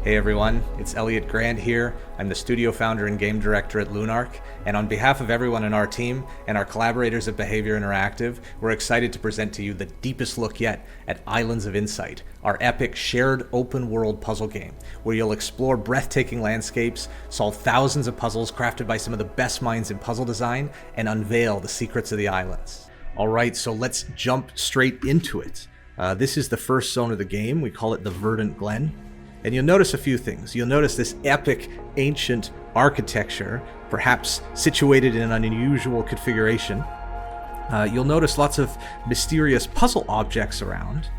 Hey everyone, it's Elyot Grant here. I'm the studio founder and game director at Lunark, and on behalf of everyone in our team and our collaborators at Behavior Interactive, we're excited to present to you the deepest look yet at Islands of Insight, our epic shared open world puzzle game, where you'll explore breathtaking landscapes, solve thousands of puzzles crafted by some of the best minds in puzzle design, and unveil the secrets of the islands. Alright, so let's jump straight into it. This is the first zone of the game. We call it the Verdant Glenn. And you'll notice a few things. You'll notice this epic, ancient architecture, perhaps situated in an unusual configuration. You'll notice lots of mysterious puzzle objects around.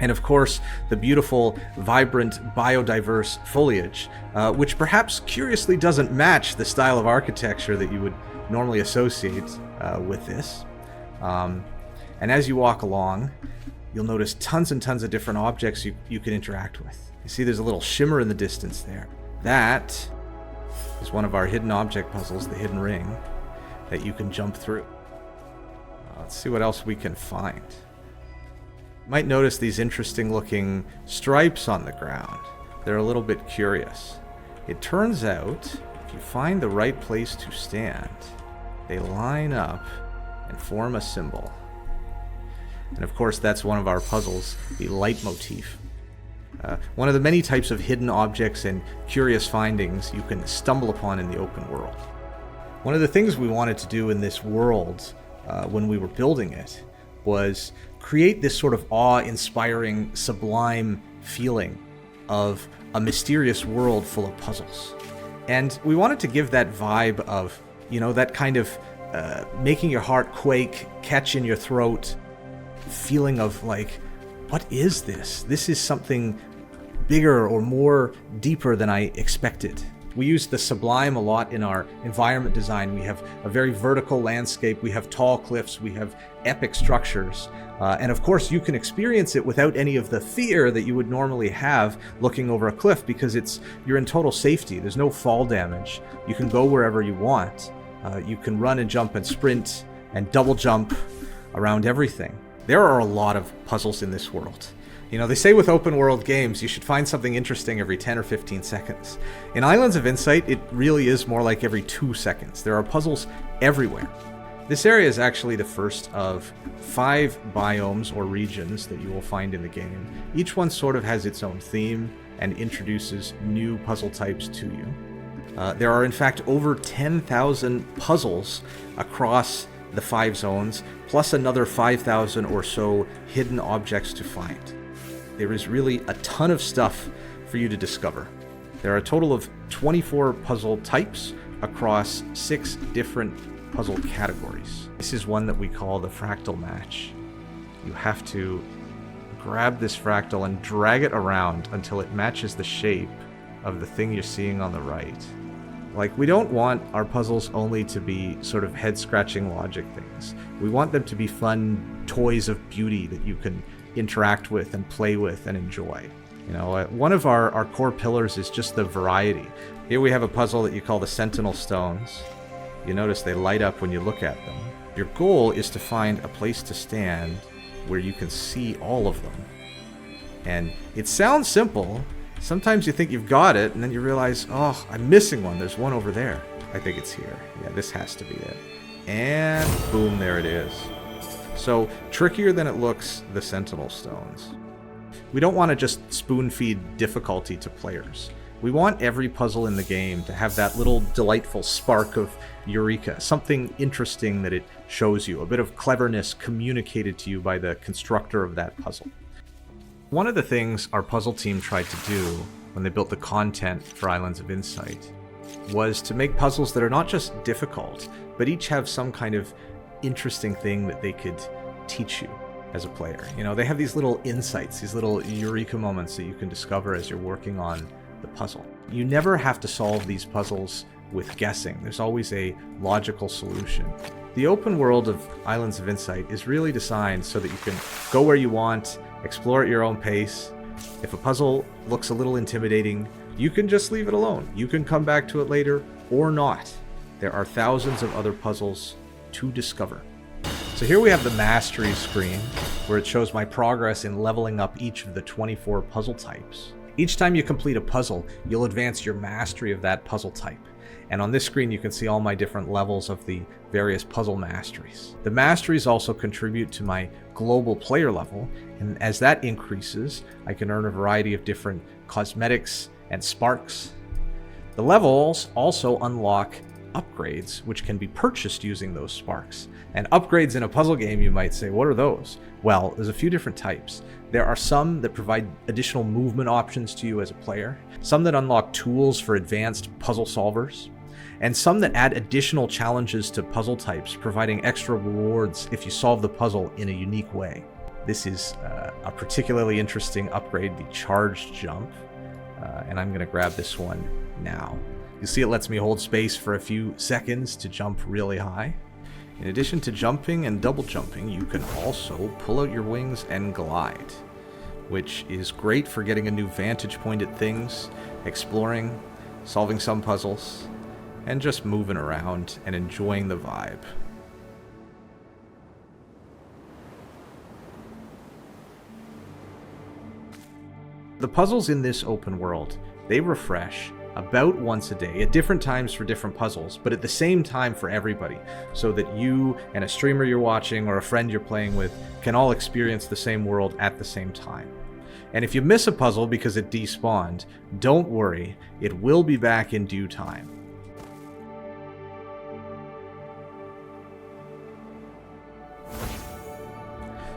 And of course, the beautiful, vibrant, biodiverse foliage, which perhaps curiously doesn't match the style of architecture that you would normally associate with this. And as you walk along, you'll notice tons and tons of different objects you can interact with. You see there's a little shimmer in the distance there. That is one of our hidden object puzzles, the hidden ring, that you can jump through. Let's see what else we can find. You might notice these interesting looking stripes on the ground. They're a little bit curious. It turns out, if you find the right place to stand, they line up and form a symbol. And of course, that's one of our puzzles, the leitmotif. One of the many types of hidden objects and curious findings you can stumble upon in the open world. One of the things we wanted to do in this world when we were building it was create this sort of awe-inspiring, sublime feeling of a mysterious world full of puzzles. And we wanted to give that vibe of, that kind of making your heart quake, catch in your throat, feeling of like, what is this? This is something bigger or more deeper than I expected. We use the sublime a lot in our environment design. We have a very vertical landscape, we have tall cliffs, we have epic structures. And of course you can experience it without any of the fear that you would normally have looking over a cliff, because you're in total safety. There's no fall damage. You can go wherever you want. You can run and jump and sprint and double jump around everything. There are a lot of puzzles in this world. They say with open world games, you should find something interesting every 10 or 15 seconds. In Islands of Insight, it really is more like every 2 seconds. There are puzzles everywhere. This area is actually the first of 5 biomes or regions that you will find in the game. Each one sort of has its own theme and introduces new puzzle types to you. There are in fact over 10,000 puzzles across the 5 zones, plus another 5,000 or so hidden objects to find. There is really a ton of stuff for you to discover. There are a total of 24 puzzle types across 6 different puzzle categories. This is one that we call the fractal match. You have to grab this fractal and drag it around until it matches the shape of the thing you're seeing on the right. We don't want our puzzles only to be sort of head-scratching logic things. We want them to be fun toys of beauty that you can interact with and play with and enjoy. One of our core pillars is just the variety. Here we have a puzzle that you call the Sentinel Stones. You notice they light up when you look at them. Your goal is to find a place to stand where you can see all of them. And it sounds simple. Sometimes you think you've got it, and then you realize, oh, I'm missing one. There's one over there. I think it's here. Yeah, this has to be it. And boom, there it is. So, trickier than it looks, the Sentinel Stones. We don't want to just spoon-feed difficulty to players. We want every puzzle in the game to have that little delightful spark of eureka, something interesting that it shows you, a bit of cleverness communicated to you by the constructor of that puzzle. One of the things our puzzle team tried to do when they built the content for Islands of Insight was to make puzzles that are not just difficult, but each have some kind of interesting thing that they could teach you as a player. They have these little insights, these little eureka moments that you can discover as you're working on the puzzle. You never have to solve these puzzles with guessing. There's always a logical solution. The open world of Islands of Insight is really designed so that you can go where you want, explore at your own pace. If a puzzle looks a little intimidating, you can just leave it alone. You can come back to it later or not. There are thousands of other puzzles to discover. So here we have the mastery screen where it shows my progress in leveling up each of the 24 puzzle types. Each time you complete a puzzle, you'll advance your mastery of that puzzle type. And on this screen, you can see all my different levels of the various puzzle masteries. The masteries also contribute to my global player level, and as that increases, I can earn a variety of different cosmetics and sparks. The levels also unlock upgrades, which can be purchased using those sparks. And upgrades in a puzzle game, you might say, what are those? Well, there's a few different types. There are some that provide additional movement options to you as a player, some that unlock tools for advanced puzzle solvers, and some that add additional challenges to puzzle types, providing extra rewards if you solve the puzzle in a unique way. This is a particularly interesting upgrade, the charged jump, and I'm going to grab this one now. You see it lets me hold space for a few seconds to jump really high. In addition to jumping and double jumping, you can also pull out your wings and glide, which is great for getting a new vantage point at things, exploring, solving some puzzles, and just moving around and enjoying the vibe. The puzzles in this open world, they refresh about once a day at different times for different puzzles, but at the same time for everybody, so that you and a streamer you're watching or a friend you're playing with can all experience the same world at the same time. And if you miss a puzzle because it despawned, don't worry, it will be back in due time.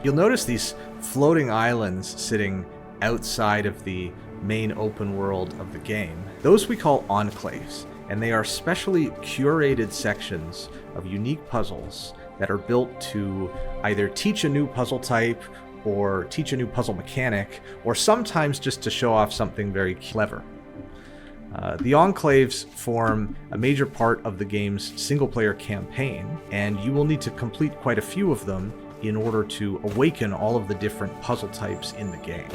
You'll notice these floating islands sitting outside of the main open world of the game. Those we call Enclaves, and they are specially curated sections of unique puzzles that are built to either teach a new puzzle type or teach a new puzzle mechanic, or sometimes just to show off something very clever. The Enclaves form a major part of the game's single-player campaign, and you will need to complete quite a few of them in order to awaken all of the different puzzle types in the game.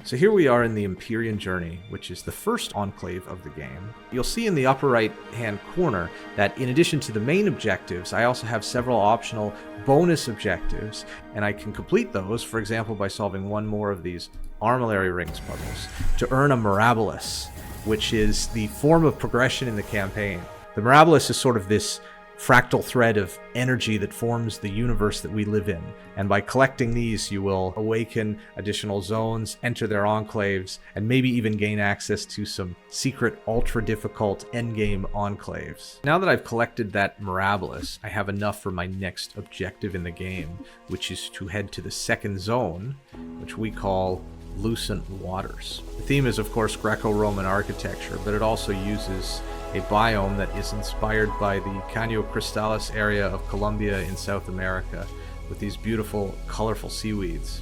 So here we are in the Empyrean Journey, which is the first enclave of the game. You'll see in the upper right hand corner that in addition to the main objectives, I also have several optional bonus objectives, and I can complete those, for example, by solving one more of these Armillary Rings puzzles to earn a Mirabilis, which is the form of progression in the campaign. The Mirabilis is sort of this fractal thread of energy that forms the universe that we live in, and by collecting these you will awaken additional zones, enter their enclaves, and maybe even gain access to some secret ultra difficult endgame enclaves. Now that I've collected that Mirabilis, I have enough for my next objective in the game, which is to head to the second zone, which we call Lucent Waters. The theme is of course Greco-Roman architecture, but it also uses a biome that is inspired by the Caño Cristalis area of Colombia in South America, with these beautiful, colorful seaweeds.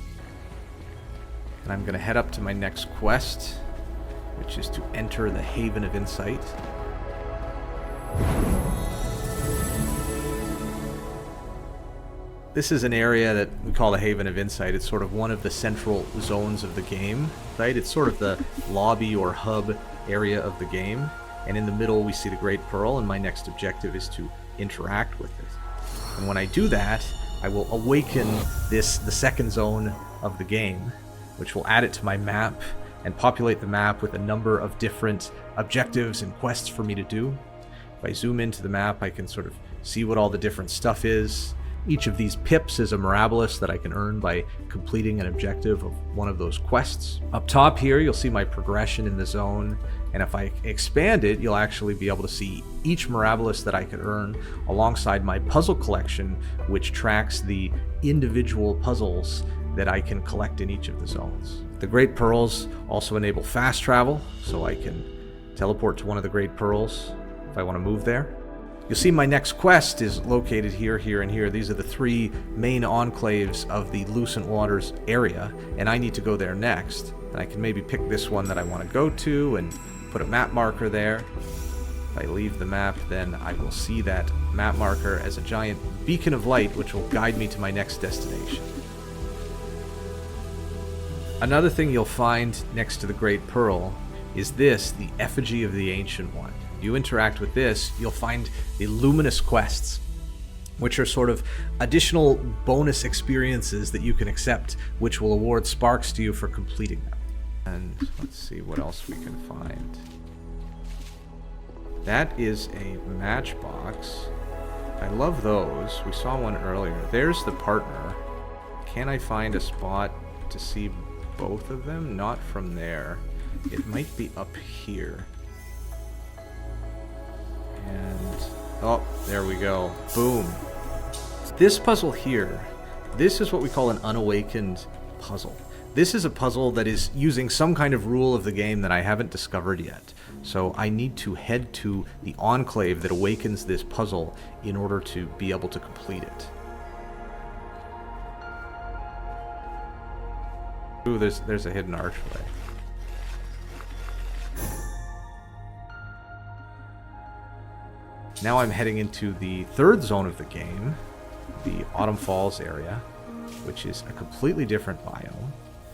And I'm going to head up to my next quest, which is to enter the Haven of Insight. This is an area that we call the Haven of Insight. It's sort of one of the central zones of the game, right? It's sort of the lobby or hub area of the game. And in the middle we see the Great Pearl, and my next objective is to interact with it. And when I do that, I will awaken the second zone of the game, which will add it to my map and populate the map with a number of different objectives and quests for me to do. If I zoom into the map, I can sort of see what all the different stuff is. Each of these pips is a Mirabilis that I can earn by completing an objective of one of those quests. Up top here, you'll see my progression in the zone, and if I expand it, you'll actually be able to see each Mirabilis that I could earn alongside my puzzle collection, which tracks the individual puzzles that I can collect in each of the zones. The Great Pearls also enable fast travel, so I can teleport to one of the Great Pearls if I want to move there. You'll see my next quest is located here, here, and here. These are the three main enclaves of the Lucent Waters area, and I need to go there next. And I can maybe pick this one that I want to go to and put a map marker there. If I leave the map, then I will see that map marker as a giant beacon of light, which will guide me to my next destination. Another thing you'll find next to the Great Pearl is this, the Effigy of the Ancient One. You interact with this, you'll find the luminous quests. which are sort of additional bonus experiences that you can accept, which will award sparks to you for completing them. And let's see what else we can find. That is a matchbox. I love those. We saw one earlier. There's the partner. Can I find a spot to see both of them? Not from there. It might be up here. And, oh, there we go. Boom. This puzzle here, this is what we call an unawakened puzzle. This is a puzzle that is using some kind of rule of the game that I haven't discovered yet. So I need to head to the Enclave that awakens this puzzle in order to be able to complete it. Ooh, there's a hidden archway. Now I'm heading into the third zone of the game, the Autumn Falls area, which is a completely different biome.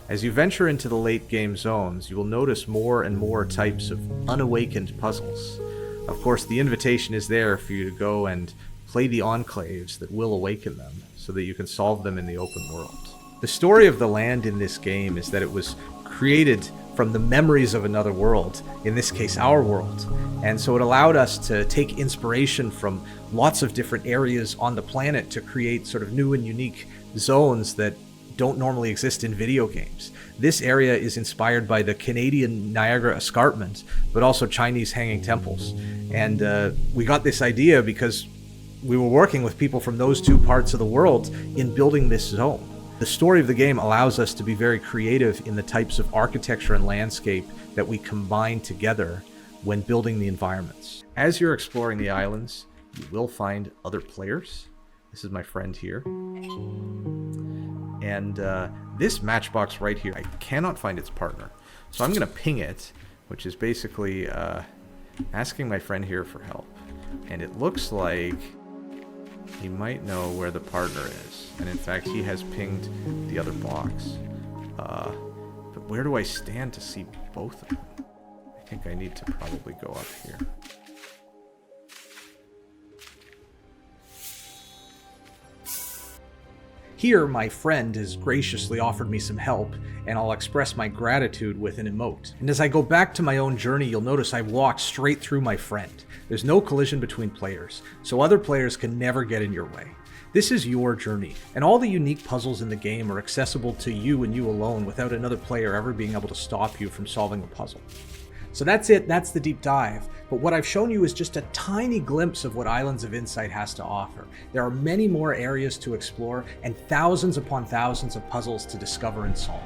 As you venture into the late game zones, you will notice more and more types of unawakened puzzles. Of course, the invitation is there for you to go and play the enclaves that will awaken them, so that you can solve them in the open world. The story of the land in this game is that it was created from the memories of another world, in this case our world. And so it allowed us to take inspiration from lots of different areas on the planet to create sort of new and unique zones that don't normally exist in video games. This area is inspired by the Canadian Niagara Escarpment, but also Chinese hanging temples. And we got this idea because we were working with people from those two parts of the world in building this zone. The story of the game allows us to be very creative in the types of architecture and landscape that we combine together when building the environments. As you're exploring the islands, you will find other players. This is my friend here. And this matchbox right here, I cannot find its partner. So I'm going to ping it, which is basically asking my friend here for help. And it looks like he might know where the partner is. And in fact, he has pinged the other box. But where do I stand to see both of them? I think I need to probably go up here. Here, my friend has graciously offered me some help, and I'll express my gratitude with an emote. And as I go back to my own journey, you'll notice I've walked straight through my friend. There's no collision between players, so other players can never get in your way. This is your journey, and all the unique puzzles in the game are accessible to you and you alone without another player ever being able to stop you from solving a puzzle. So that's it, that's the deep dive. But what I've shown you is just a tiny glimpse of what Islands of Insight has to offer. There are many more areas to explore and thousands upon thousands of puzzles to discover and solve.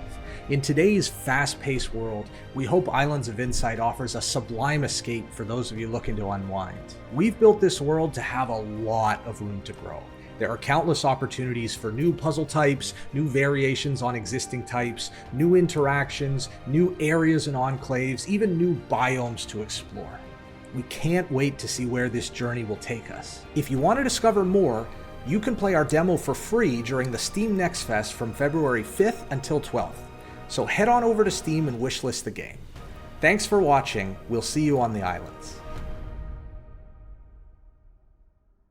In today's fast-paced world, we hope Islands of Insight offers a sublime escape for those of you looking to unwind. We've built this world to have a lot of room to grow. There are countless opportunities for new puzzle types, new variations on existing types, new interactions, new areas and enclaves, even new biomes to explore. We can't wait to see where this journey will take us. If you want to discover more, you can play our demo for free during the Steam Next Fest from February 5th until 12th. So head on over to Steam and wishlist the game. Thanks for watching. We'll see you on the islands.